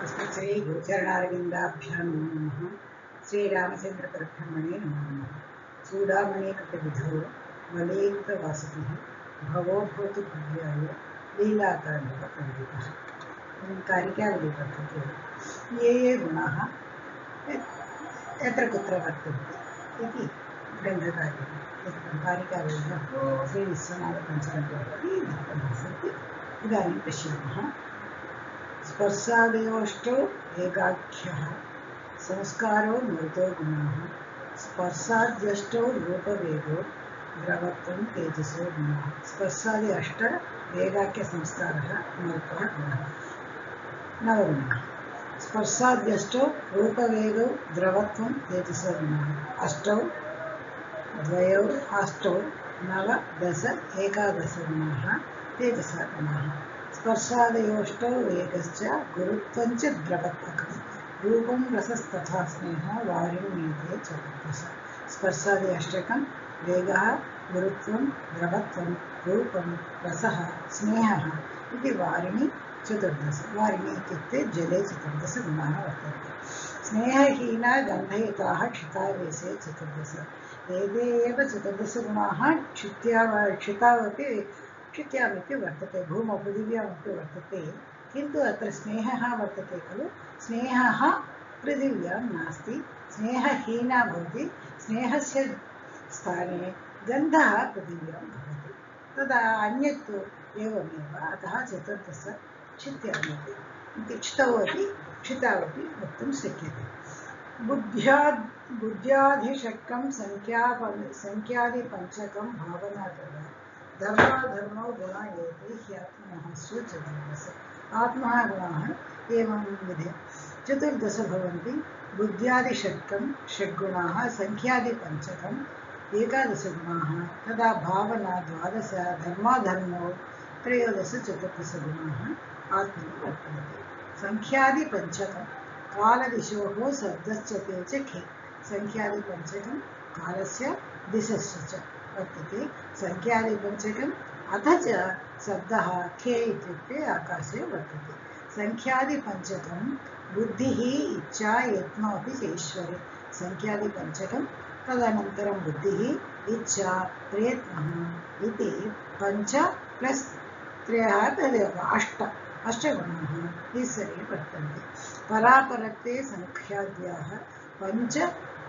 श्री गुरुचरणारविन्दाभ्यां नमः। श्रीरामचन्द्रपरब्रह्मणे नमः। चूडामणिप्रविधो वलययुक्तवासुकिः भवो भवतु भव्याय लीलाताण्डवपण्डितः। कारिकावली वर्तते। ये ये गुणाः यत्र कुत्र वर्तन्ते इति ग्रन्थकार्यं कारिकावल्याः श्रीविश्वनाथपञ्चरत्नानि लिखिताः सन्ति। इदानीं पश्यामः। स्पर्शादयोष्टौ एकाख्यः संस्कारो मृतो गुणाः स्पर्शाद्यष्टौ रूपवेदो द्रवत्वं तेजसो गुणाः। स्पर्शादि अष्ट वेगाख्यसंस्कारः मृतः गुणः नवगुणः। स्पर्शाद्यष्टौ रूपवेगौ द्रवत्वं तेजसो गुणाः अष्टौ द्वयौ अष्टौ नव दश एकादश गुणाः तेजसः गुणाः। स्पर्शादयोष्टौ वेगश्च गुरुत्वञ्च द्रवत्वकं रूपं रसस्तथा स्नेहः वारिण्येते चतुर्दश। स्पर्शादि अष्टकं वेगः गुरुत्वं द्रवत्वं रूपं रसः स्नेहः इति वारिणि चतुर्दश। वारिणि इत्युक्ते जले चतुर्दश गुणाः वर्तन्ते। स्नेहहीना गन्धयुताः क्षितावेशे चतुर्दश। वेदे एव चतुर्दश गुणाः क्षित्यामपि वर्तते, भूमौ पृथिव्यामपि वर्तते। किन्तु अत्र स्नेहः वर्तते खलु। स्नेहः पृथिव्यां नास्ति, स्नेहहीना भवति। स्नेहस्य स्थाने गन्धः पृथिव्यां भवति। तदा अन्यत् तु एवमेव। अतः चतुर्दश क्षित्यामपि इति क्षितावपि वक्तुं शक्यते। बुद्ध्याधिषट्कं संख्यादिपञ्चकं भावनातः धर्माधर्मो गुणा एते ह्यात्मनः चतुर्दश। आत्मः गुणाः एवं विधे चतुर्दश भवन्ति। बुद्ध्यादिषट्कं षड्गुणाः, संख्यादिपञ्चकम् एकादश गुणाः, तदा भावना द्वादश, धर्माधर्मो त्रयोदश, चतुर्दश गुणाः आत्मनि वर्तन्ते। संख्यादिपञ्चकं कालदिशोः शब्दश्च ते च खे। संख्यादिपञ्चकं कालस्य दिशश्च च वर्तते। संख्यादिपञ्चकम् अथ च शब्दः खे इत्युक्ते आकाशे वर्तते। संख्यादिपञ्चकं बुद्धिः इच्छा यत्नोऽपि ईश्वरे। संख्यादिपञ्चकं तदनन्तरं बुद्धिः इच्छा प्रयत्नः इति पञ्च प्लस् त्रयः तदेव अष्टगुणाः ईश्वरे वर्तन्ते। परापरत्वे संख्याद्याः पञ्च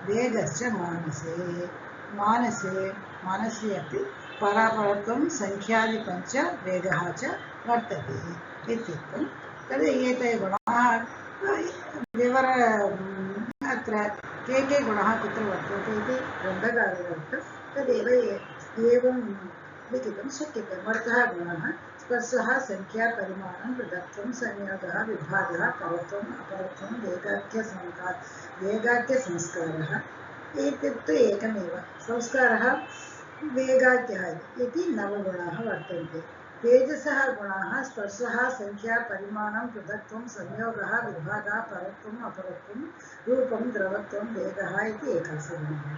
वेगश्च मानसे अपि परापरत्वं संख्यादिपञ्च वेगः च वर्तते इत्युक्तं। तद् एते गुणाः विवर अत्र के गुणाः कुत्र वर्तन्ते इति ग्रन्थकारेण तदेव एवं लिखितुं शक्यते। मर्तः गुणः स्पर्शः संख्या परिमाणं पृथक्त्वं संयोगः विभागः परत्वम् अपरत्वं वेगाख्यसंस्कारः इत्युक्ते एकमेव। संस्कारः वेगाख्यः इति नवगुणाः वर्तन्ते। तेजसः गुणाः स्पर्शः संख्या परिमाणं पृथक्त्वं संयोगः विभागः परत्वम् अपरत्वं रूपं द्रवत्वं वेगः इति एकादश गुणाः।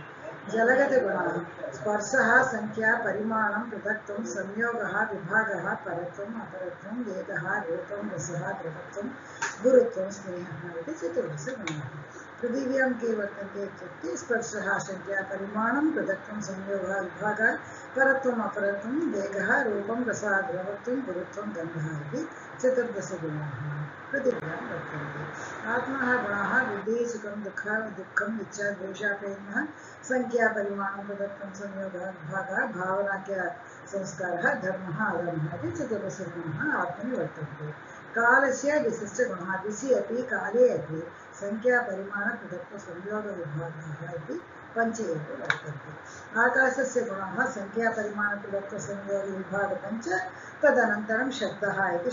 जलगतगुणाः स्पर्शः संख्या परिमाणं पृथक्त्वं संयोगः विभागः परत्वम् अपरत्वं वेगः रूपं रसः द्रवत्वं गुरुत्वं स्नेहः इति चतुर्दश गुणाः। पृथिव्यां के वर्तन्ते इत्युक्ते स्पर्शः संख्या परिमाणं पृथक्त्वं संयोगः विभागः परत्वम् अपरत्वं वेगः रूपं रसः द्रवत्वं गुरुत्वं गन्धः इति चतुर्दश गुणाः पृथिव्यां वर्तन्ते। आत्मनः गुणाः बुद्धिः सुखं दुःखम् इच्छा द्वेषः प्रयत्नः संख्या परिमाणं पृथक्त्वं संयोगः विभागः भावनाख्यसंस्कारः धर्मः अधर्मः इति चतुर्दश गुणाः आत्मनि वर्तन्ते। कालस्य दिशश्च गुणः दिशि अपि काले अपि संख्या परिमाण पृथक्त्व संयोग विभागः इति पञ्च एव वर्तन्ते। आकाशस्य गुणाः संख्या परिमाण पृथक्त्व संयोग विभाग पञ्च, तदनन्तरं शब्दः इति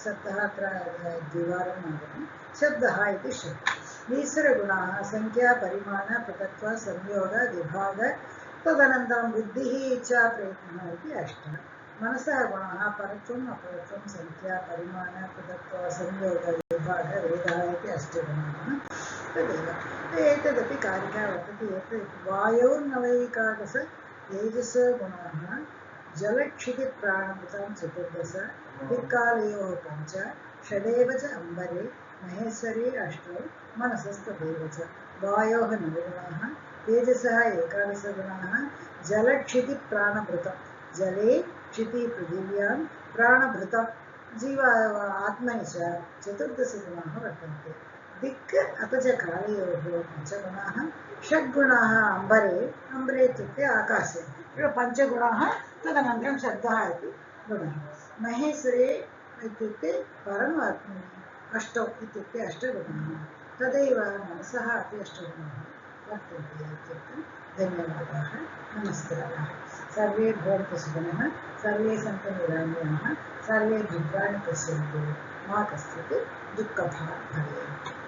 शब्दः अत्र द्विवारम् आगतं। शब्दः इति शब्दः। ईश्वरगुणाः संख्या परिमाण पृथक्त्व संयोग विभाग, तदनन्तरं बुद्धिः इच्छा प्रयत्नः इति अष्ट। मनसः गुणाः परत्वम् अपरत्वं संख्या परिमाण पृथक्त्व संयोग विभाग वेदः इति अष्टगुणाः तदेव। एतदपि कारिका वर्तते। एतत् वायोर्नवैकादश तेजसगुणाः जलक्षितिप्राणभृतां चतुर्दश दिक्कालयोः पञ्च षडेव च अम्बरे महेश्वरी अष्टौ मनसस्तदेव च वायोः नवगुणाः तेजसः एकादशगुणाः जलक्षितिप्राणभृतं जले क्षिति पृथिव्यां प्राणभृतं जीव आत्मनि च चतुर्दशगुणाः वर्तन्ते दिक् अथ च कालयोः पञ्चगुणाः षड्गुणाः अम्बरे अम्बरे इत्युक्ते आकाशे पञ्चगुणाः तदनन्तरं शब्दः इति गुणः महेश्वरे इत्युक्ते परमात्मनि अष्टौ इत्युक्ते अष्टगुणाः तदैव मनसः अपि अष्टगुणाः वर्तन्ते इत्युक्तं धन्यवादाः नमस्काराः सर्वे भवन्तु सुखिनः सर्वे सन्तु निरामयाः सर्वे दुर्गाणि पश्यन्तु मा कश्चित् दुःखभाग् भवेत्।